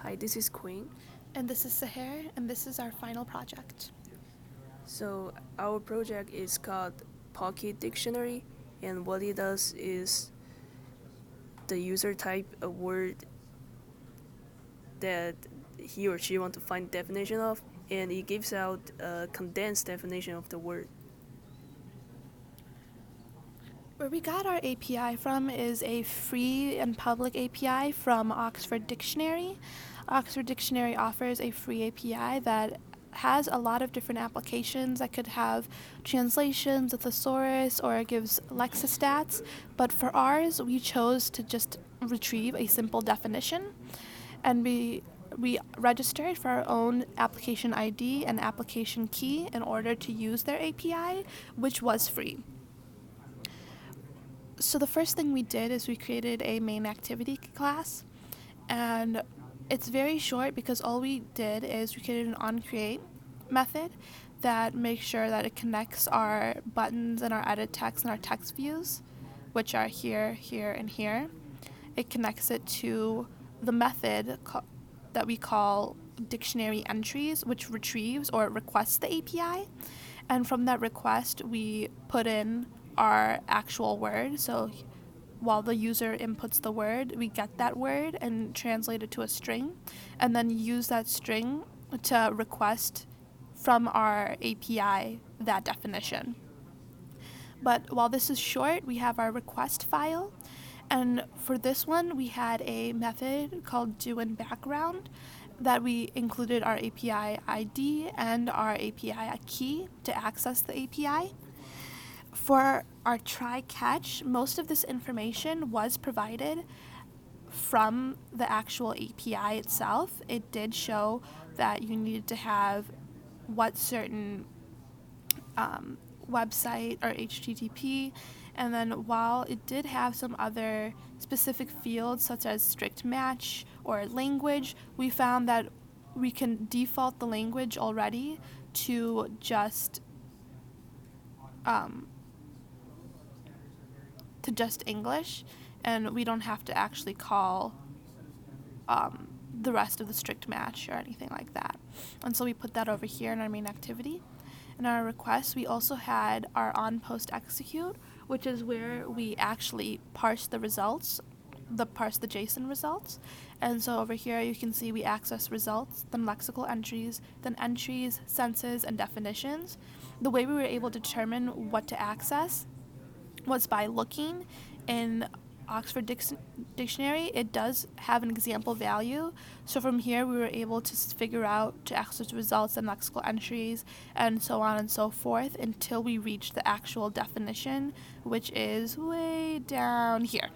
Hi, this is Queen. And this is Sahar, and this is our final project. So our project is called Pocket Dictionary, and what it does is the user type a word that he or she want to find definition of, and it gives out a condensed definition of the word. Where we got our API from is a free and public API from Oxford Dictionary. Oxford Dictionary offers a free API that has a lot of different applications that could have translations, a thesaurus, or it gives lexistats. But for ours, we chose to just retrieve a simple definition, and we registered for our own application ID and application key in order to use their API, which was free. So the first thing we did is we created a main activity class, and it's very short because all we did is we created an onCreate method that makes sure that it connects our buttons and our edit text and our text views, which are here, here, and here. It connects it to the method that we call dictionary entries, which retrieves or requests the API. And from that request, we put in our actual word. So while the user inputs the word, we get that word and translate it to a string, and then use that string to request from our API that definition. But while this is short, we have our request file. And for this one, we had a method called doInBackground that we included our API ID and our API key to access the API. For our try catch, most of this information was provided from the actual API itself. It did show that you needed to have what certain website or HTTP, and then while it did have some other specific fields such as strict match or language, we found that we can default the language already to just English, and we don't have to actually call the rest of the strict match or anything like that. And so we put that over here in our main activity. In our request, we also had our onPost execute, which is where we actually parse the results, parse the JSON results. And so over here you can see we access results, then lexical entries, then entries, senses, and definitions. The way we were able to determine what to access was by looking in Oxford Dictionary. It does have an example value. So from here, we were able to figure out to access results and lexical entries and so on and so forth until we reach the actual definition, which is way down here.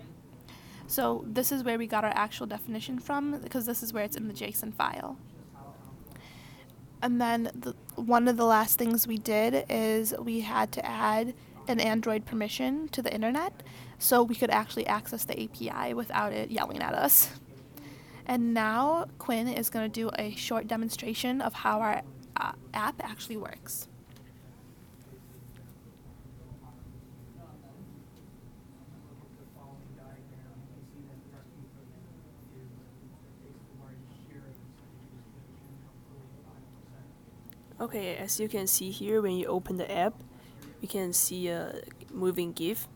So this is where we got our actual definition from, because this is where it's in the JSON file. And then one of the last things we did is we had to add an Android permission to the internet so we could actually access the API without it yelling at us. And now Quinn is going to do a short demonstration of how our app actually works. Okay, as you can see here, when you open the app, you can see a moving GIF,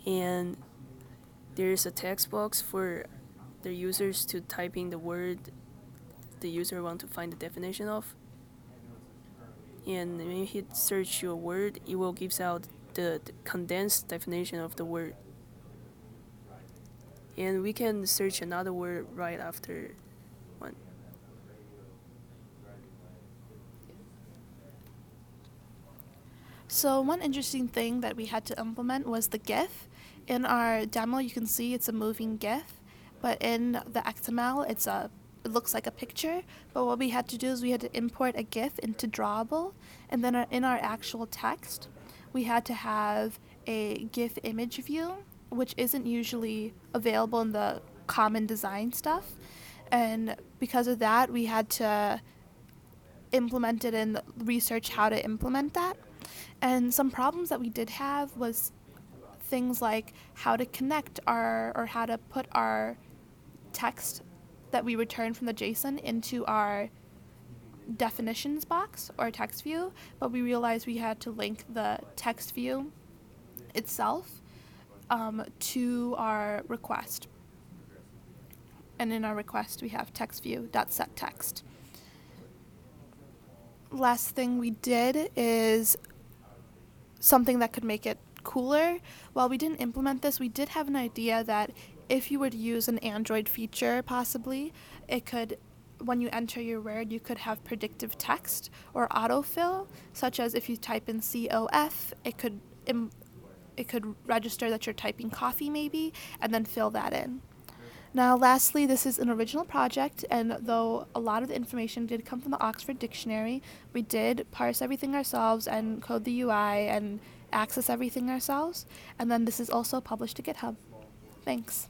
and there's a text box for the users to type in the word the user want to find the definition of. And when you hit search your word, it will gives out the condensed definition of the word. And we can search another word right after one. So one interesting thing that we had to implement was the GIF. In our demo, you can see it's a moving GIF, but in the XML, it looks like a picture. But what we had to do is we had to import a GIF into Drawable, and then in our actual text, we had to have a GIF image view, which isn't usually available in the common design stuff. And because of that, we had to implement it and research how to implement that. And some problems that we did have was things like how to connect or how to put our text that we return from the JSON into our definitions box or text view, but we realized we had to link the text view itself to our request. And in our request, we have textView.setText. Last thing we did is something that could make it cooler. While we didn't implement this, we did have an idea that if you were to use an Android feature, possibly, it could, when you enter your word, you could have predictive text or autofill, such as if you type in COF, it could register that you're typing coffee maybe, and then fill that in. Now, lastly, this is an original project, and though a lot of the information did come from the Oxford Dictionary, we did parse everything ourselves and code the UI and access everything ourselves, and then this is also published to GitHub. Thanks.